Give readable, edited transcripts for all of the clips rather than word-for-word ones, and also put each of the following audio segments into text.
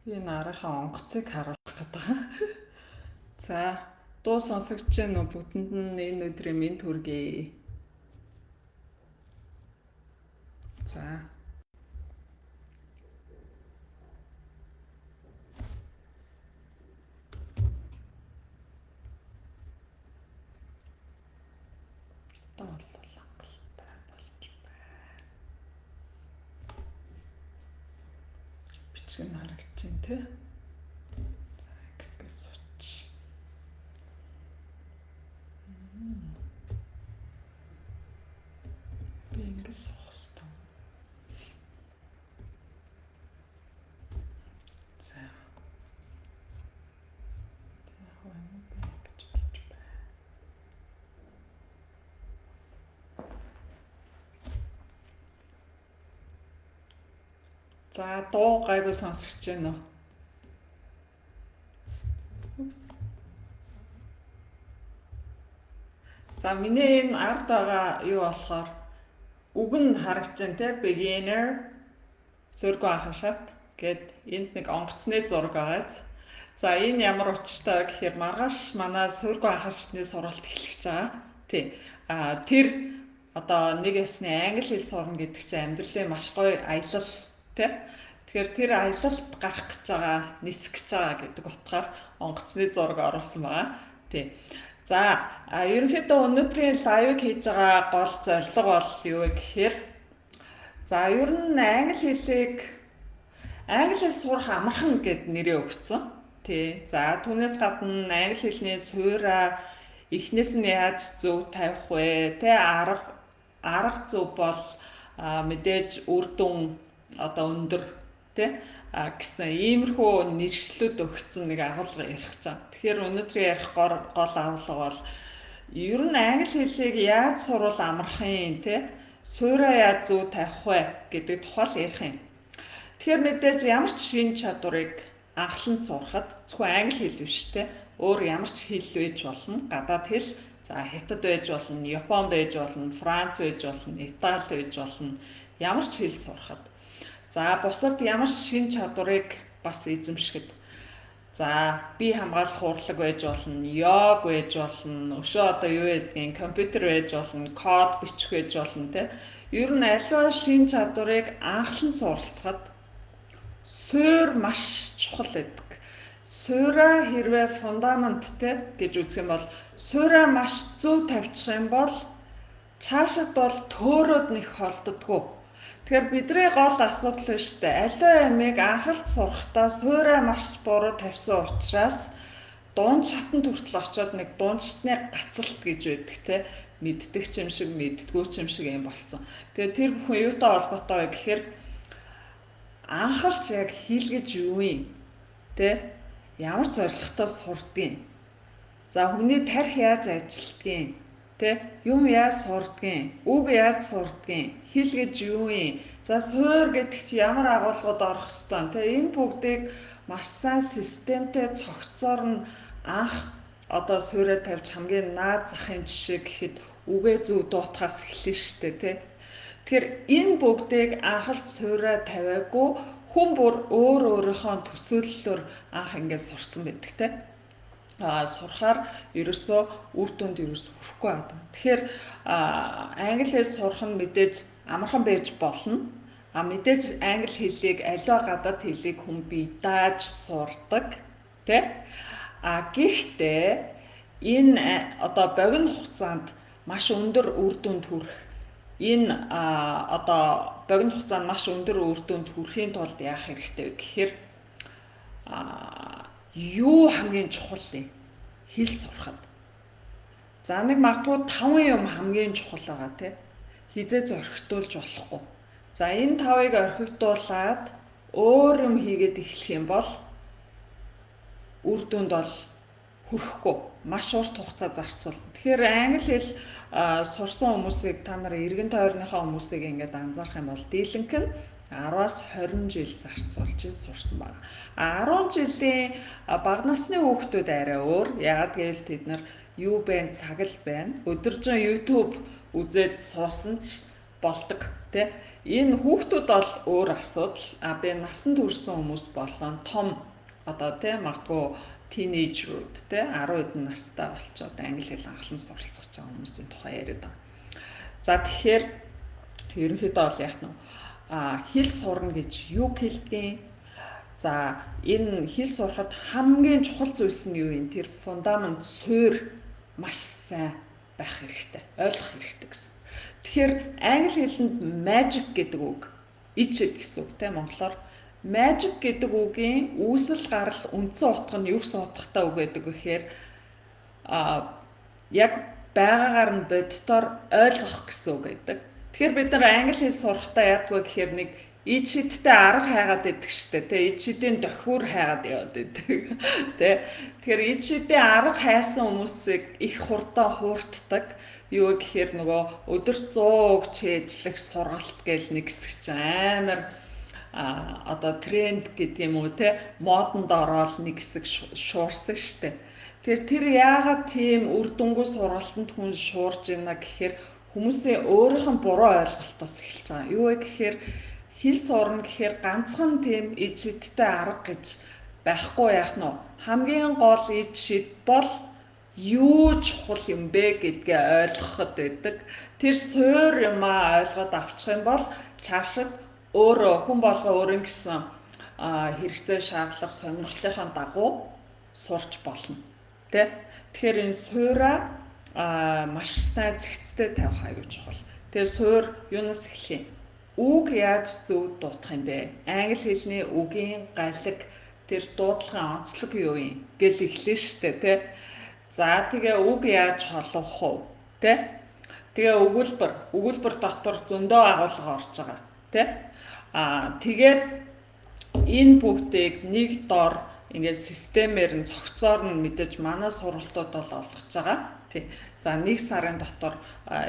Энэ арийнхаа онгоцыг харуулах гэдэг. За, дуу сонсогч нь бүгдэнд нь энэ өдрийн мэнд хүргэе. За. Бичиг нь харагдаж байна тий. За, X-гээ сууч. Би ингэ суух хэрэгтэй. За. За, дуу гайгүй сонсогч байна уу? За, миний энэ ард байгаа юу болохоор үг нь харагдаж байна те, beginner сургуу анхашаат гэд энд нэг онгоцны зураг байгааз. За, энэ ямар учиртай гэхээр маргааш манай сургуу анхаачны сургалт эхлэж байгаа. Тий. Тэр одоо нэг ясны англи хэл сурна гэдэг чинь амьдралын маш гоё аялал тий. Тэгэхээр тэр аялалд гарах гэж байгаа, нисэх гэж байгаа гэдэг утгаар онгоцны зураг оруулсан байгаа. Тий. За, ерөнхийдөө өнөөдрийн лайвыг хийж байгаа гол зорилго бол юу вэ гэхээр за, ер нь англи хэл сурах амархан гэд нэрээ өгсөн. Тий. За, түүнээс гадна англи хэлний суураа эхнээс нь яаж зөв тавих вэ? Тэ арга зөв бол мэдээж үр дүн одоо өндөр тий гэсэн иймэрхүү нэршлүүд өгсөн нэг агуулга ярих гэж байна. Тэгэхээр өнөөдрийн ярих гол агуулга бол ер нь англи хэлийг яаж сурвал амархан юм тий суураа яаж зөв тавих вэ гэдэг тухай ярих юм. Тэгэхээр мэдээж ямар ч шин чадварыг анхлан сурахад зөвхөн англи хэл биш тий өөр ямар ч хэл байж болно. Гадаад хэл за хятад байж болно, Япон байж болно, Франц байж болно, Итали байж болно. Ямар ч хэл сурахад за бусад ямар шин чадварыг бас эзэмшихэд за бие хамгаалах урлаг байж болно, йог байж болно, өшөө одоо юу гэдгийг компьютер байж болно, код бичих байж болно тий. Ер нь аливаа шин чадварыг анхлан суралцахад суур маш чухал гэдэг. Суураа хэрвээ фундаменттэй гэж үзэх юм бол суураа маш зөв тавьчих юм бол цаашид бол төөрөөд нэг холддоггүй. Тэгэхээр бидний гол асуудал биш үү? Аливаа ямиг анхалт сурахдаа суураа маш буруу тавьсан учраас дунд шатанд хүртэл очиод нэг дунд шатны гацалт гэж байдаг те мэддэг ч юм шиг мэддэггүй ч юм шиг юм болцсон. Тэгээ тэр бүхэн юутай холбоотой вэ гэхээр анхалт яг хийлгэж юу юм те ямар зорилготой сурдгийг. За хүний тарих яаж ажилтгийг тэ юм яаж сурдгийг, үг яаж сурдгийг, хэлгэж юу юм. За суур гэдэг чи ямар агуулгад орох ёстой. Тэ энэ бүгдийг маш сайн системтэй цогцоор нь анх одоо суураа тавьж хамгийн наад захын жишээ гэхэд үгээ зөв дуутахаас эхэлнэ штэ тэ. Тэгэхээр энэ бүгдийг анхалт суураа тавиагүй хүн бүр өөрийнхөө төсөөллөөр анх ингээд сурцсан байдаг те. Сурахаар ерөөсөө үр дүнд ерөөс хүрэхгүй байдаг. Тэгэхээр англи хэл сурах нь мэдээж амархан байж болно. Мэдээж англи хэлийг аливаа гадаад хэлийг хүн бие дааж сурдаг тий. Гэхдээ энэ одоо богино хугацаанд маш өндөр үр дүнд хүрэх энэ одоо богино хугацаанд маш өндөр үр дүнд хүрэхийн тулд яах хэрэгтэй вэ гэхээр юу хамгийн чухал юм хэл сурахад. За нэг магадгүй 5 юм хамгийн чухал байгаа тий. Хизээ зорхитуулж болохгүй. За энэ 5-ыг орхигдуулаад өөр юм хийгээд эхлэх юм бол үр дүнд бол хүрэхгүй. Маш урт хугацаа зарцуулна. Тэгэхээр англи хэл сурсан хүмүүсийг та нар эргэн тойрныхоо хүмүүсийг ингээд анзаарах юм бол дийлэнх нь 10-аас 20 жил зарцуулж сурсан байна. 10 жилийн бага насны хүүхдүүд арай өөр. Яагаад гэвэл тэд нар юу байна, цаг л байна. Өдөржин YouTube үзээд суусан ч болдог тий. Энэ хүүхдүүд бол өөр асуудал. Би насанд хүрсэн хүмүүс болон том одоо тий магадгүй тинейжрүүд тий 10 хэдэн настай болчоод англи хэл анхлан суралцах байгаа хүмүүсийн тухай яриад байгаа. За тэгэхээр ерөнхийдөө бол яах нь хэл сурна гэж юу хэлдэг? За энэ хэл сурахад хамгийн чухал зүйлс нь юу юм? Тэр фундамент суурь маш сайн байх хэрэгтэй, ойлгох хэрэгтэй гэсэн. Тэгэхээр англи хэлэнд magic гэдэг үг, ичэд гэсэн үг тийм монголоор magic гэдэг үгийн үүсэл гарал үндсэн утга нь юу гэсэн утгатай үг гэдэг вэ гэхээр яг байгаагаар нь боддоор ойлгох гэсэн үг гэдэг. Тэгэхээр бид нар англи хэл сурахдаа яадгүй гэхээр нэг ичэдтэй арга хайгаад байдаг штэ тий ичэдийн дохиур хайгаад яваад байдаг тий тэгэхээр ичэдийн арга хайсан хүмүүсийг их хурдан хуурддаг юу гэхээр нөгөө өдөр 100 үг чийжлэх сургалт гээл нэг хэсэг чинь амар одоо тренд гэдэг юм уу тий модонд ороод нэг хэсэг шуурсан штэ тэр яагаад тийм үр дүнгүй сургалтанд хүн шуурж ийна гэхээр хүмүүсийн өөрийнх нь буруу ойлголтоос эхэлж байгаа юу гэхээр хэл сурна гэхээр ганцхан тийм ичэдтэй арга гэж байхгүй яах нь хамгийн гол ичэд бол юу чухал юм бэ гэдгээ ойлгоход байдаг. Тэр суур юмаа ойлгоод авчих юм бол цаашид өөрөө хүн болго өөрийн гэсэн хэрэгцээ шаардлага сонирхлынхаа дагуу сурч болно. Тэгэхээр энэ суураа маш сайн зэгцтэй тавих аюул чухал. Тэр суур юунаас эхлэе? Үг яаж зөв дуудах юм бэ? Англи хэлний үгийн галиг тэр дуудлагын онцлог юу юм? Гэл эхлэн штэ тий. За тэгээ үг яаж холбох вэ? Тий. Тэгээ өгүүлбэр дотор зөндөө агуулга орж байгаа тий. Тэгээд энэ бүгдийг нэг дор ингээд системээр нь цогцоор нь мэдээж манай сургалтууд бол олгож байгаа. Тий. За нэг сарын дотор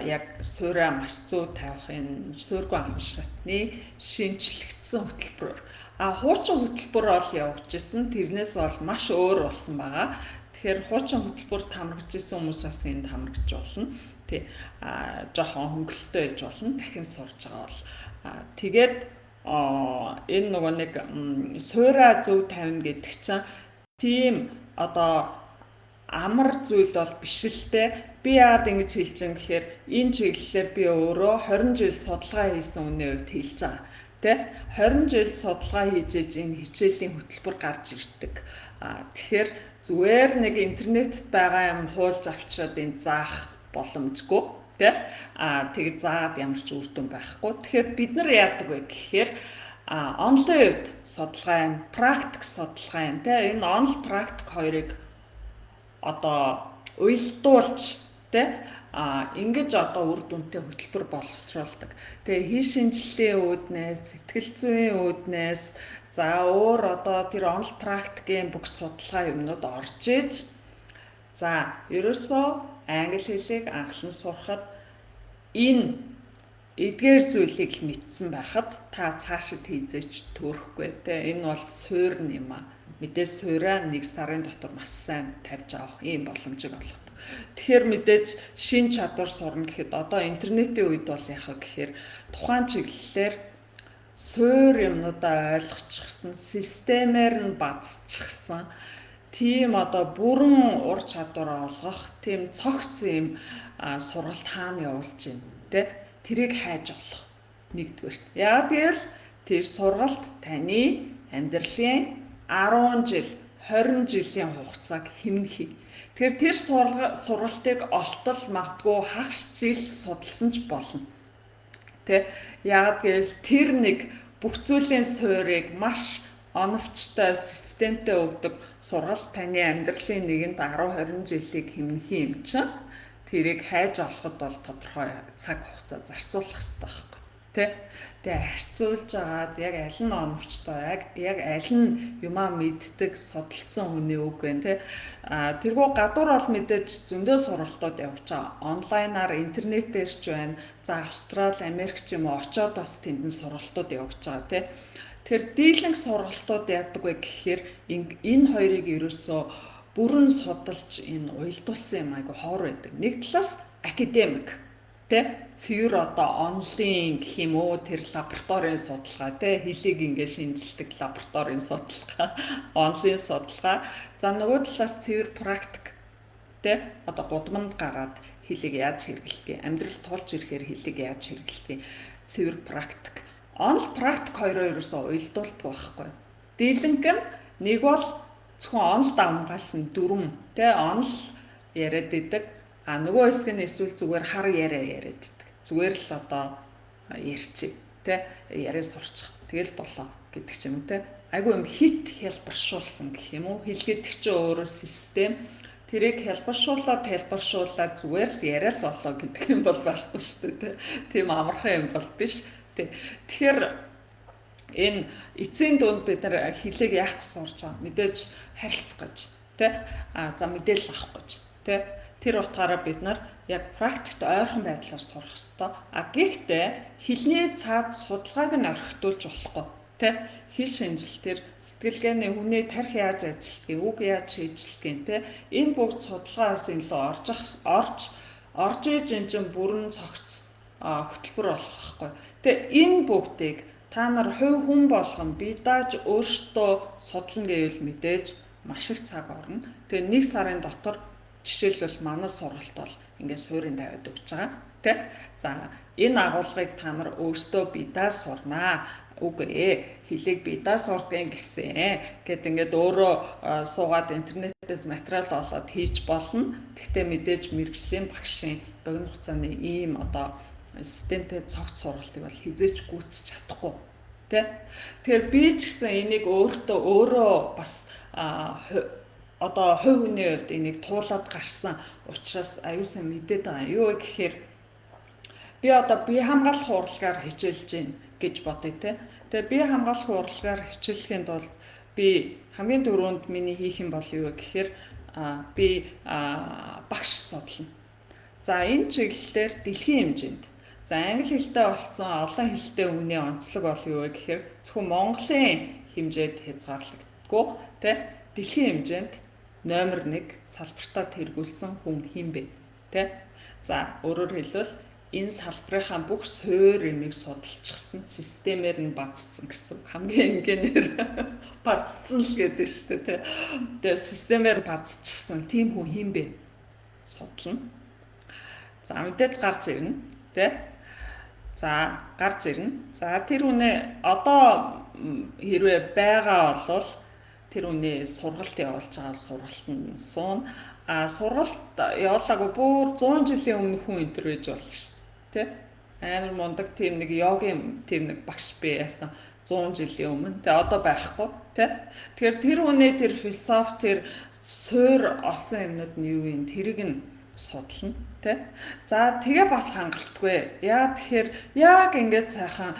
яг суураа маш зөв тавих энэ суурьгүй анх шатны шинжлэгдсэн хөтөлбөрөөр хуучин хөтөлбөр бол явагдаж исэн тэрнээс бол маш өөр болсон байгаа. Тэгэхээр хуучин хөтөлбөр тамрагч исэн хүмүүс бас энд тамрагч болно. Тий жоохон хөнгөлөлтөө ээж болно. Дахин сурж байгаа бол тэгээд энэ нөгөө нэг суураа зөв тавина гэдэг чинь тийм одоо амар зүйл бол биш л дээ. Би яагаад ингэж хэлж байгаа юм гэхээр энэ чиглэлээр би өөрөө 20 жил судалгаа хийсэн үнийн үед хэлж байгаа. Тэ 20 жил судалгаа хийж энэ хичээлийн хөтөлбөр гарч ирдэг. Тэгэхээр зүгээр нэг интернетэд байгаа юм хуулж авчираад энэ заах боломжгүй. Тэ тэгээд заагаад ямар ч үр дүн байхгүй. Тэгэхээр бид нар яадаг вэ гэхээр онлайн үед судалгаа юм, практик судалгаа юм. Тэ энэ онл практик хоёрыг одоо уялдуулж тэ ингэж одоо үр дүнтэй хөтөлбөр боловсруулдаг. Тэгээ хий шинжиллийн үүднээс, сэтгэл зүйн үүднээс за өөр одоо тэр онл практикийн бүх судалгаа юмнууд орж иж за ерөөсөө англи хэлийг анхлан сурахад энэ эдгээр зүйлийг л мэдсэн байхад та цаашид хийзээч төөрөхгүй тэ энэ бол суурь юм аа. Мэдээж суураа нэг сарын дотор маш сайн тавьж авах ийм боломжийг олгодог. Тэгэхээр мэдээж шин чадвар сурна гэхэд одоо интернетийн үед бол яах вэ гэхээр тухайн чиглэлээр суурь юмнуудаа ойлгочихсон, системээр нь базчихсан тийм одоо бүрэн ур чадвар олгох тийм цогц юм сургалт хаана явуулж байна тэ тэрийг хайж олох нэгдүгээрт. Яг гэвэл тэр сургалт таны амьдралын 10 жил, 20 жилийн хугацааг хэмнэх. Тэгэхээр тэр сургалтыг олтол магадгүй хагас жил судалсан ч болно. Тэ яг гэвэл тэр нэг бүх зүйлийн суурийг маш оновчтой системтэй өгдөг сургалт таны амьдралын нэгэнд 10-20 жилийг хэмнэх юм чинь тэрийг хайж олоход бол тодорхой цаг хугацаа зарцуулах хэрэгтэй байхгүй. Тэгээ харьцуулж агаад яг аль нь оновчтой яг аль нь юмаа мэддэг судалсан хүний үг вэ тэргүй гадуур бол мэдээж зөндөө сургалтууд явж байгаа. Онлайнаар интернетээр ч байна. За Австрали, Америк ч юм уу очоод бас тэнд сургалтууд явж байгаа Тэгэхээр дийлэнх сургалтууд яадаг вэ гэхээр энэ хоёрыг ерөөсөө бүрэн судалж энэ уялдуулсан юм айгу ховор байдаг. Нэг талаас академик Тэ цэвэр одоо онлайн гэх юм уу тэр лабораторийн судалгаа тэ хэлийг ингээ шинжилдэг лабораторийн судалгаа онлайн судалгаа за нөгөө талаас цэвэр практик тэ одоо гудамд гараад хэлийг яаж хэрэглэдэг амьдралд тулж ирэхээр хэлийг яаж хэрэглэдэг цэвэр практик онл практик хоёроо ерөөсөө уялдуулдаг байхгүй дийлэнх нь нэг бол зөвхөн онл давмгаалсан дүрм тэ онл яриад идэг а нөгөө хэсэг нь эсвэл зүгээр хар яриа яриад идэг. Зүгээр л одоо ярьчих тэ яриа сурчих. Тэгэл болоо гэдэг ч юм уу тэ. Айгу юм хит хэлбэршүүлсэн гэх юм уу. Хэлгээд чинь өөрөө систем тэрийг хэлбэршуулаад зүгээр л яриа л болоо гэдэг юм бол байхгүй шүү дээ тэ. Тийм амархан юм бол биш. Тэгэхээр энэ эцсийн дунд бид нар хэлийг яах гэж сурч байгаа. Мэдээж харилцах гэж тэ. За мэдээлэл авах гэж тэ. Тэр утгаараа бид нар яг практикт ойрхон байдлаар сурах ёстой. Гэхдээ хэлний цаад судалгааг нь орхитуулж болохгүй. Тэ хэл шинжилтээр сэтгэлгээний хүний тарих яаж ажиллахыг, үг яаж шийдэлхийг тэ энэ бүгд судалгаараас илүү орж иж энэ бүрэн цогц хөтөлбөр болох байхгүй. Тэгээ энэ бүгдийг та нар хувь хүн болгон бие дааж өөртөө судална гэвэл мэдээж маш их цаг орно. Тэгээ нэг сарын дотор жишээлбэл манай сургалт бол ингээд суурийн тавиад өгч байгаа тий. За энэ агуулгыг та нар өөрсдөө бидаа сурнаа. Үгүй ээ хэлийг бидаа сурдгийн гэсэн. Гэт ингээд өөрөө суугаад интернетээс материал олоод хийж болно. Гэхдээ мэдээж мэргэжлийн багшийн богино хугацааны ийм одоо системтэй цогц сургалтыг бол хизээч гүйцэж чадахгүй тий. Тэгэхээр би ч гэсэн энийг өөрөө бас одоо хувь хүний хувьд энийг туулаад гарсан учраас аюулсан мэдээд байгаа. Юу гэхээр би одоо бие хамгаалах урлагаар хичээлж гин гэж бодъё те. Тэгээ бие хамгаалах урлагаар хичээлэхэд бол би хамгийн түрүүнд миний хийх юм бол юу гэхээр би багш судлана. За энэ чиглэлээр дэлхийн хэмжээнд за англи хэлтэй болцсон олон хэлтэй хүний онцлог бол юу гэхээр зөвхөн Монголын хэмжээд хязгаарлагддаггүй те. Дэлхийн хэмжээнд номер 1 салбартаа тэргүүлсэн хүн хэн бэ тэ за өөрөөр хэлбэл энэ салбарынхаа бүх суур юмыг судалчихсан системээр нь бадцсан гэсэн хамгийн энгийнээр бадцсан л гэдэг шүү дээ тэ тэгээ системээр бадцчихсан тийм хүн хэн бэ судлана за мэдээж гарч ирнэ тэ за гарч ирнэ за тэр үнэ одоо хэрвээ байгаа болвол тэр үний сургалт явуулж байгаа сургалтанд суун сургалт явуулаагүй бүр 100 жилийн өмнөх хүн энэ байж болно шүү дээ. Амар мундаг тийм нэг йогийн тийм нэг багш би яасан 100 жилийн өмнө. Тэгээ одоо байхгүй тий. Тэгэхээр тэр үний тэр философи тэр суур олсон юмнууд нь юу юм тэрийг нь судална тий. За тэгээ бас хангалтгүй. Яа тэгэхээр яг ингээд сайхан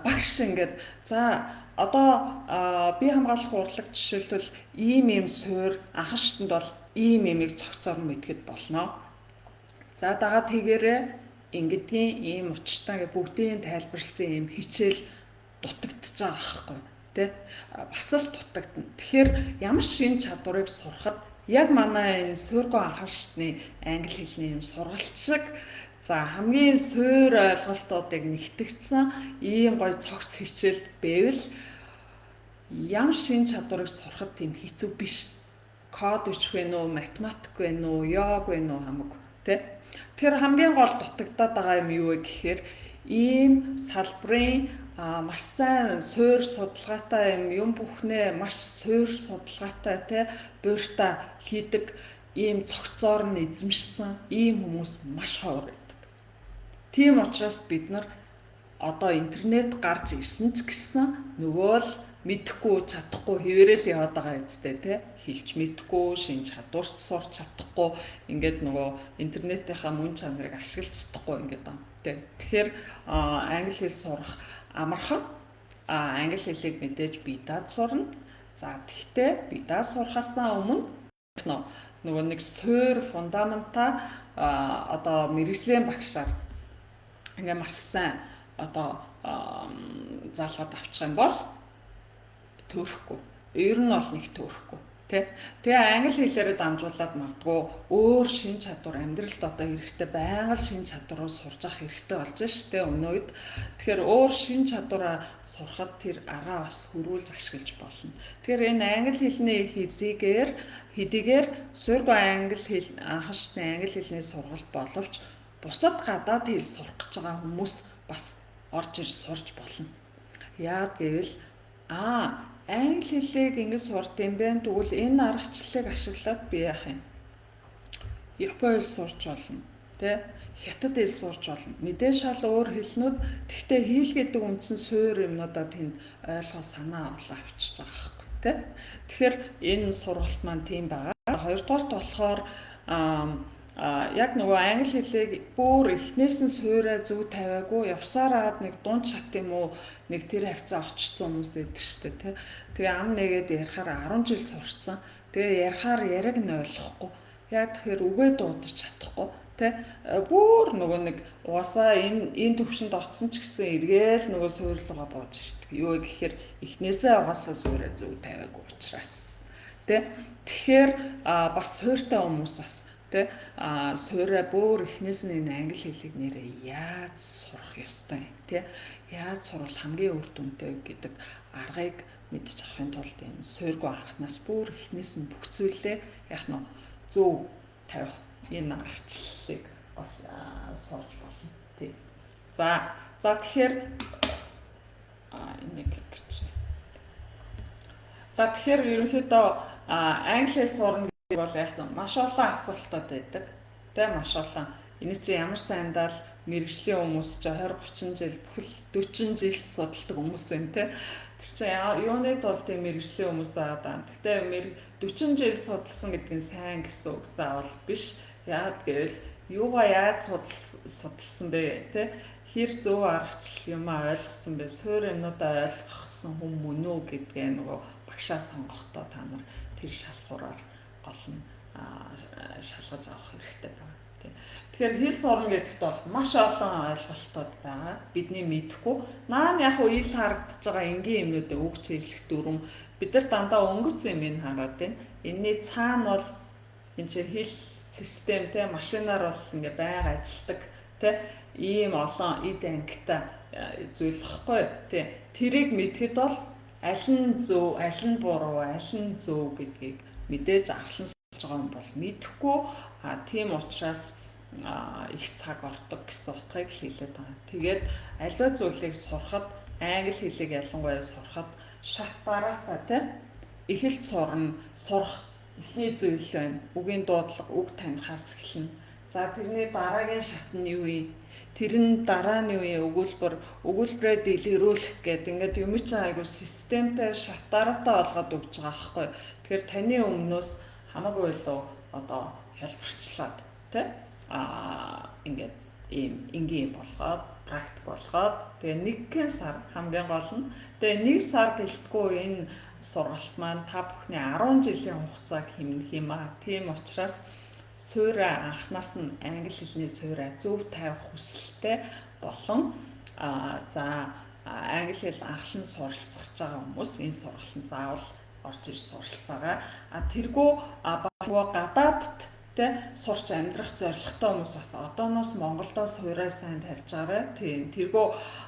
багш ингээд за одоо бие хамгаалах урлаг жишээлбэл ийм суур анхан шатнд бол ийм имийг цогцоор мэдгэд болно. За дагаад тэгээрээ ингэдгийн ийм учиртай бүгдийн тайлбарлсан ийм хичээл дутагдчих байгаа байхгүй тий. Бас л дутагдана. Тэгэхээр ямар шин чадварыг сурахад яг манай энэ суурьгүй анхан шатны англи хэлний сургалт шиг за хамгийн суур ойлголтуудыг нэгтгэгдсэн ийм гоё цогц хичээл байвал ямар шин чадварыг сурахад тийм хэцүү биш. Код бичих вэ нүү, математик вэ нүү, йог вэ нүү хамаагүй тий. Тэгэхээр хамгийн гол дутагдаад байгаа юм юу вэ гэхээр ийм салбарын маш сайн суур судалгаатай юм бүхнээ маш суур судалгаатай тий бууртаа хийдэг ийм цогцоор нь эзэмшсэн ийм хүмүүс маш ховор байдаг. Тийм учраас бид нар одоо интернет гарч ирсэн ч гэсэн нөгөө л мэдхгүй чадахгүй хэвээрэл яваад байгаа үстэй тий хэлж мэдхгүй шин чадварч сурч чадахгүй ингээд нөгөө интернетийнхаа мөн чанарыг ашиглаж чадахгүй ингээд байна тий. Тэгэхээр англи хэл сурах амархан англи хэлийг мэдээж бие дааж сурна. За тэгтээ бие дааж сурахаасаа өмнө нөгөө нэг суур фундаментаа одоо мэргэжлийн багшаар ингээд маш сайн одоо заалгаад авчих юм бол төөрөхгүй. Ер нь бол нэг төөрөхгүй. Тэ. Тэгээ англи хэлээрээ дамжуулаад магадгүй өөр шин чадвар амьдралд одоо хэрэгтэй байнга л шин чадвараа сурж авах хэрэгтэй болж байна шүү дээ өнөө үед. Тэгэхээр өөр шин чадвараа сурахад тэр аргаа бас хөрвүүлж ашиглаж болно. Тэгэхээр энэ англи хэлний хэдийгээр суурьгүй англи хэл анхаарчны англи хэлний сургалт боловч бусад гадаад хэл сурах гэж байгаа хүмүүс бас орж ирж сурж болно. Яг гэвэл англи хэлийг ингэж сурд юм бэ. Тэгвэл энэ аргачлалыг ашиглаад би яах юм? Япон хэл сурч болно. Тэ? Хятад хэл сурч болно. Мэдээ шал өөр хэлнүүд. Гэхдээ хэл гэдэг үндсэн суурь юмнуудаа тэнд ойлгоо санаа орлоо авчиж байгаа байхгүй. Тэ? Тэгэхээр энэ сургалт маань тийм байгаа. Хоёрдугаарт болохоор яг нөгөө англи хэлийг бүр эхнээс нь суурай зөв тавиагүй явсаар агаад нэг дунд шат юм уу нэг тэр хавцаа очсон хүмүүс идэг штэ тий. Тэгээ ам нэгээд ярихаар 10 жил сурцсан. Тэгээ ярихаар яриг нь ойлгохгүй. Яг тэгэхээр үгээ дуудаж чадахгүй тий. Бүр нөгөө нэг угаасаа энэ төвшөнд оцсон ч гэсэн эргээл нөгөө суурилгаа бууж ирдэг. Юу гэхээр эхнээсээ угаасаа суурай зөв тавиагүй учраас тий. Тэгэхээр бас суурьтай хүмүүс бас тэ суурай бүр эхнээс нь энэ англи хэлийг нэрээ яаж сурах ёстой юм тэ яаж сурвал хамгийн үр дүнтэй гэдэг аргыг мэдж авахын тулд энэ суурьгүй анхнаас бүр эхнээс нь бүх зүйлээ яг нь зөв тавих энэ аргачлалыг бас сурч болно тий. За тэгэхээр энийг гэж. За тэгэхээр ерөнхийдөө англи сурна бол яг нь маш олон асуултууд байдаг. Тэ маш олон. Энэ чинь ямар сайндаа л мэрэгжлийн хүмүүс ч 20 30 жил бүхэл 40 жил судалдаг хүмүүс юм те. Тэр чинь юуны тул тийм мэрэгжлийн хүмүүс аа. Гэтэ 40 жил судалсан гэдэг нь сайн гэсэн үг заавал биш. Яг гэвэл юугаа яаж судалсан бэ те. Хэр зөв аргачлал юм ойлгосон бэ? Суурь юмнуудаа ойлгосон хүн мөн үү гэдгээ нөгөө багшаа сонгохдоо та нар тэр шалгуураар гол нь шалгаж авах хэрэгтэй байна. Тэгэхээр хэл сурна гэдэгт бол маш олон ойлголтууд байгаа. Бидний мэдэхгүй. Наа нь яг ил харагдаж байгаа энгийн юмнуудыг үг чиглэх дүрм бид нар дандаа өнгөцсөн юм хараад байна. Энийний цаана бол энэ чинь хэл систем те машинаар бол ингээ байнга ажилладаг те ийм олон эд ангитай зүйл واخгүй те тэрийг мэдэхэд бол аль нь зөв, аль нь буруу, аль нь зөв гэдгийг мэдээж ахлан сурч байгаа юм бол мэдэхгүй тийм учраас их цаг ордог гэсэн утгыг хэлээд байгаа. Тэгээд аливаа зүйлийг сурахад англи хэлийг ялангуяа сурахад шат бараата тийм эхэлж сурах эхний зүйл байна. Үгийн дуудлага, үг танихаас эхэлнэ. За тэрний дараагийн шат нь юу вэ? Тэр нь дараа нь юу вэ? Өгүүлбэрээ дэлгэрүүлэх гэдэг ингээд юм чинь айгуу системтэй шатаараатай олгоод өгч байгаа байхгүй. Тэгэхээр таны өмнөөс хамаагүй илүү одоо хэлбэрчлээд тийм ингээд ийм энгийн болгоод практик болгоод тэгээ нэгэн сар хамгийн гол нь тэгээ нэг сар гэлтгүй энэ сургалт маань та бүхний 10 жилийн хугацааг хэмнэх юм аа. Тийм учраас суурай анхнаас нь англи хэлний суурай зөв тавих хүсэлтэй болон за англи хэл анхлан суралцах байгаа хүмүүс энэ сургалтанд заавал орж ирж суралцаагаа. Тэргүй гадаадд тэ сурч амьдрах зорилготой хүмүүс бас одооноос Монголдоо суурай сайн тавьж байгаа. Тийм тэргүй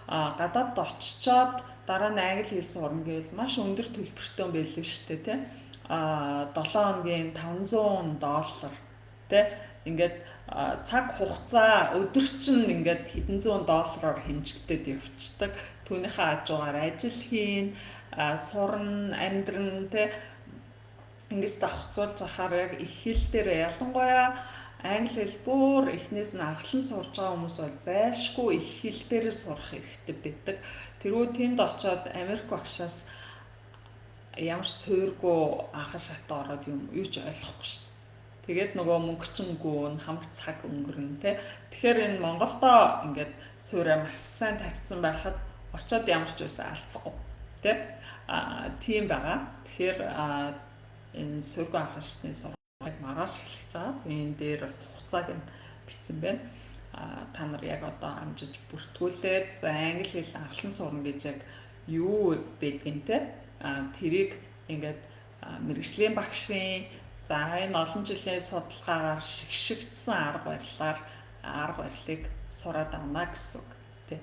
гадаадд очичоод дараа нь англи хэл сурна гэвэл маш өндөр төлбөртэй юм байлээ шүү дээ тий. 7 хоногийн $500 тий ингээд цаг хугацаа өдөрчин ингээд хэдэн зуун $100-оор хэмжигдээд явцдаг. Түүнийхээ хажуугаар ажил хийн, сурна, амьдран тий ингэж давхцуулж ахаар яг их хэл дээр ялангуяа англи хэл бүр эхнээс нь анхлан сурж байгаа хүмүүс бол зайлшгүй их хэл дээрээ сурах хэрэгтэй байдаг. Тэргүй тэнд очиод Америк багшаас ямар суурьгүй анхан шатаа ороод юу ч ойлгохгүй шүү дээ. Тэгээд нөгөө мөнгөчөнгөө хамаг цаг өнгөрнө тий. Тэгэхээр энэ Монголдоо ингээд суурай маш сайн тавьсан байхад очиод ямар ч байсан алдсахгүй тий. Тийм байгаа. Тэгэхээр энэ суурьгүй анхан шатны сургалтыг маргааш эхлэж байгаа. Энэ дээр бас хугацааг нь бичсэн байна. Та нар яг одоо амжиж бүртгүүлээд за англи хэл анхлан сурна гэж яг юу байдгийг те тэрийг ингээд мэргэжлийн багшийн за энэ олон жилийн судалгаагаар шигшигдсэн арга барилыг сураад авна гэсэн үг тий.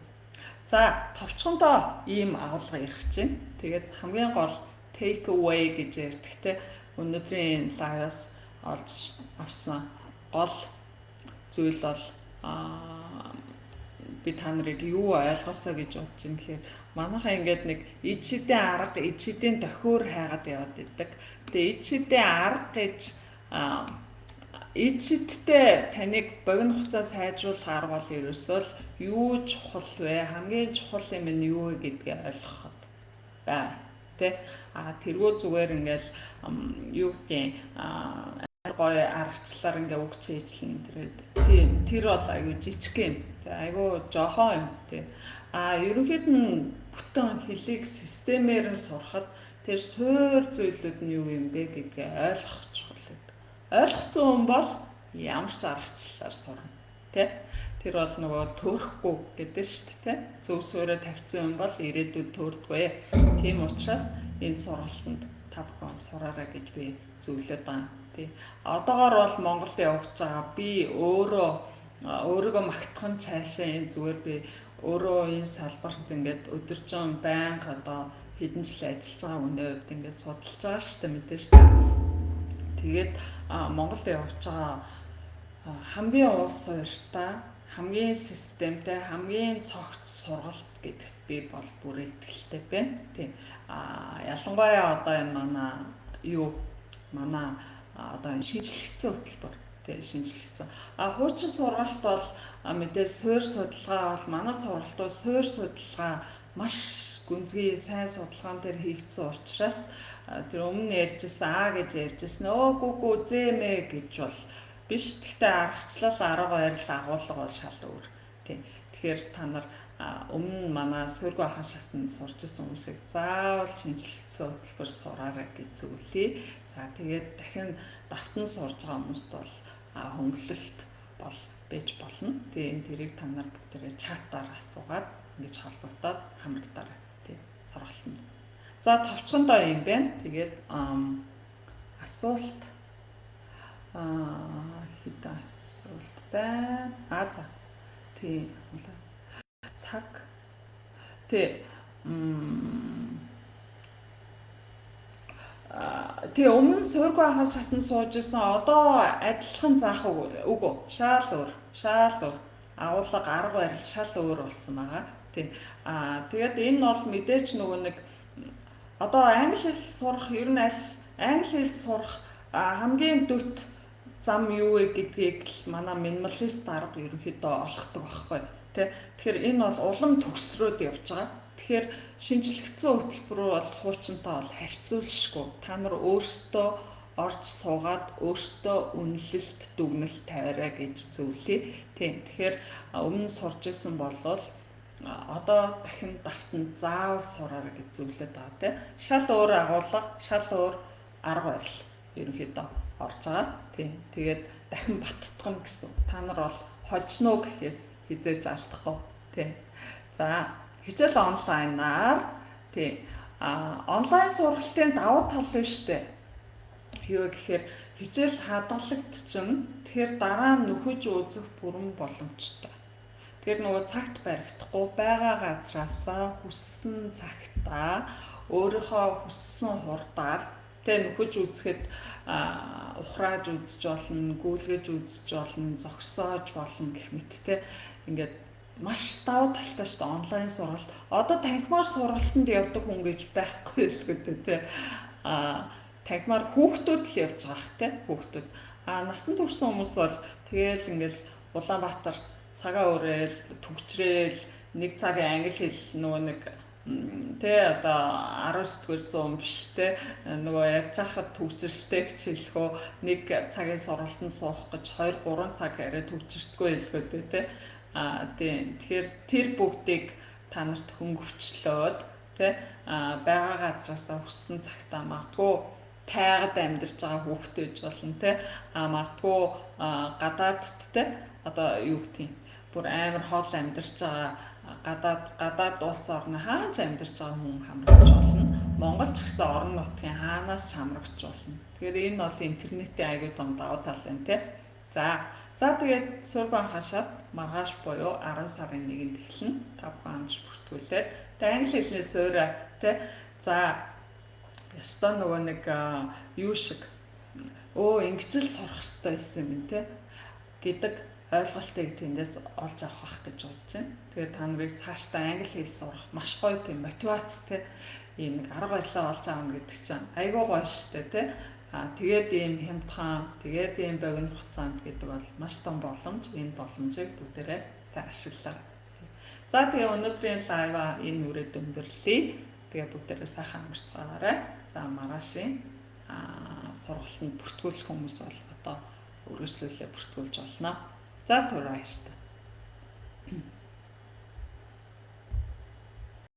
За товчхондоо ийм агуулга ярих чинь. Тэгээд хамгийн гол take away гэж ярьдаг те. Өнөөдрийн лайваас олж авсан гол зүйл бол би та нарыг юу ойлгосоо гэж бодож юм гэхээр манайхаа ингээд нэг ичидийн арга, ичидийн тохиор хайгаад яваад идэг. Тэгээ ичидийн арга гэж ичидтэй таныг богино хугацаа сайжруулах арга бол ерөөсөө л юу чухал вэ? Хамгийн чухал юм нь юу вэ гэдгийг ойлгоход бай. Тэ тэргүү зүгээр ингээл юу гэдгийг гоё аргачлаар ингээ үг чийжлэн тэр бол айгүй жижиг юм. Тэ айгүй жоохон юм. Тэ ерөнхийд нь бүтэн хэлийг системээр нь сурахад тэр суур зүйлүүд нь юу юм бэ гэдгийг ойлгох чухал байдаг. Ойлгоцсон хүн бол ямар ч аргачлалаар сурна. Тэ тэр бол нөгөө төөрөхгүй гэдэг шүү дээ. Тэ зөв суурьа тавьсан хүн бол ирээдүйд төөрдөггүй. Тийм учраас энэ сургалтанд та бүхэн сураарай гэж би зөвлөд байгаа. Тий. Одоогоор бол Монголд явж байгаа би өөрийгөө магтахын цаашаа энэ зүгээр би өөрөө энэ салбарт ингээд өдөржин байнга одоо хэдэн жил ажиллаж байгаа хүний хувьд ингээд судалж байгаа шүү дээ мэдээж шүү дээ. Тэгээд Монголд явж байгаа хамгийн улс хууртай, хамгийн системтэй, хамгийн цогц сургалт гэдэгт би бол бүр итгэлтэй байна. Тийм. Ялангуяа одоо энэ манай одоо шинжлэгдсэн хөтөлбөр тий шинжлэгдсэн. Хуучин сургалт бол мэдээ суур судалгаа бол манай сургалт бол суур судалгаа маш гүнзгий сайн судалгаан дээр хийгдсэн учраас тэр өмнө ярьжсэн гэж ярьжсэн гүү зэмэ гэж бол биш. Гэхдээ аргачлал арга барил агуулга бол шал өөр тий. Тэгэхээр та нар өмнө манай сөргөө хаан шатнд сурч ирсэн хүмүүсийг заавал шинжлэгдсэн хөтөлбөр сураарай гэж зөвлөе. За тэгээд дахин давтан сурж байгаа хүмүүст бол хөнгөлөлт бол байж болно. Тэгээд тэрийг та нар бүгдээрээ чатаар асуугаад ингэж холбогдоод хамрагдаарай. Тий сургалтанд. За товчхондоо юм байна. Тэгээд асуулт хэдэн асуулт байна. За тий цаг тий Тэгээ өмнө суурьгүй хаан шатнд сууж исэн одоо адилхан заах үгүй шал өөр агуулга арга барил шал өөр болсон байгаа. Тий. Тэгээд энэ бол мэдээж нөгөө нэг одоо англи хэл сурах ер нь англи хэл сурах хамгийн дөт зам юу вэ гэдгийг л манай минималист арга ерөнхийдөө олгодог байхгүй. Тэгэхээр энэ бол улам төгсрөөд явж байгаа. Тэгэхээр шинжлэгдсэн хөтөлбөр бол хуучинтай бол харьцуулшгүй. Та нар өөрсдөө орж суугаад өөрсдөө үнэлэлт дүгнэлт тавиарай гэж зөвлөе. Тийм. Тэгэхээр өмнө сурж исэн болвол одоо дахин давтан заавал сураарай гэж зөвлөд байгаа тийм. Шал өөр агуулга, шал өөр арга барил ерөнхийдөө орж байгаа. Тийм. Тэгээд дахин баттгах гэсэн. Та нар бол хожно гэхээс хизээж алдахгүй. Тийм. За хичээл онлайнаар тий онлайн сургалтын давуу тал нь шүү дээ. Юу гэхээр хичээл хадгалагдчихна. Тэгэхээр дараа нь нөхөж үзэх бүрэн боломжтой. Тэгэхээр нөгөө цагт баригдахгүй байгаа газраасаа хүссэн цагтаа өөрийнхөө хүссэн хурдаар тэ нөхөж үзэхэд ухрааж үзэж болно, гүйлгэж үзэж болно, зогсоож болно гэх мэт тэ ингээд маш давуу талтай шүү дээ онлайн сургалт. Одоо танхимаар сургалтанд явдаг хүн гэж байхгүй л гэдэг тий. Танхимаар хүүхдүүд л явж байгаа тий хүүхдүүд. Насан турш хүмүүс бол тэгээл ингээл Улаанбаатар цагаа өрөөл, түгчрээл, нэг цагийн англи хэл нөгөө нэг тий одоо 19-р зуун биш тий нөгөө яг цаахад түгчрэлтэй гэж хэлэхөө нэг цагийн сургалтанд суух гэж 2-3 цаг арай түгчрэлтгүй хэлэхөө тий. Тэгэхээр тэр бүгдийг та нарт хөнгөвчлөөд тий байгаа газраасаа хүссэн цагтаа магадгүй тайгад амьдарч байгаа хүүхэд байж болно тий магадгүй гадаадд тий одоо юу гэдгийг бүр амар хоол амьдарч байгаа гадаад улс орны хаанч амьдарч байгаа хүн хамрагдаж болно. Монгол ч гэсэн орон нутгийн хаанаас хамрагч болно. Тэгэхээр энэ бол интернетийн аягүй том давуу тал байна тий. За тэгээд сургууль хашаад маргааш буюу 10 сарын 1-нд эхэлнэ. Та бүхэн амж бүртгүүлээд англи хэлний суурь тий. За ёстой нөгөө нэг юу шиг ингэж л сурах хэрэгтэй байсан юм тий гэдэг ойлголтыг тэндээс олж авах гэж бодож байна. Тэгээд та нарыг цаашдаа англи хэл сурах маш гоё тийм мотивацтэй ийм нэг арга барилаа олж авах гэдэг чинь айгүй гоё шүү дээ тий. Тэгээд ийм хямдхан, тэгээд ийм богино хугацаанд гэдэг бол маш том боломж. Энэ боломжийг бүгдээрээ сайн ашиглаа. За тэгээ өнөөдрийн лайва энэ үрээд өндөрлөе. Тэгээ бүгдээрээ сайхан амарцгаарай. За маргаашийн сургалтанд бүртгүүлэх хүмүүс бол одоо үргэлжлүүлээ бүртгүүлж болно. За түр баярлалаа.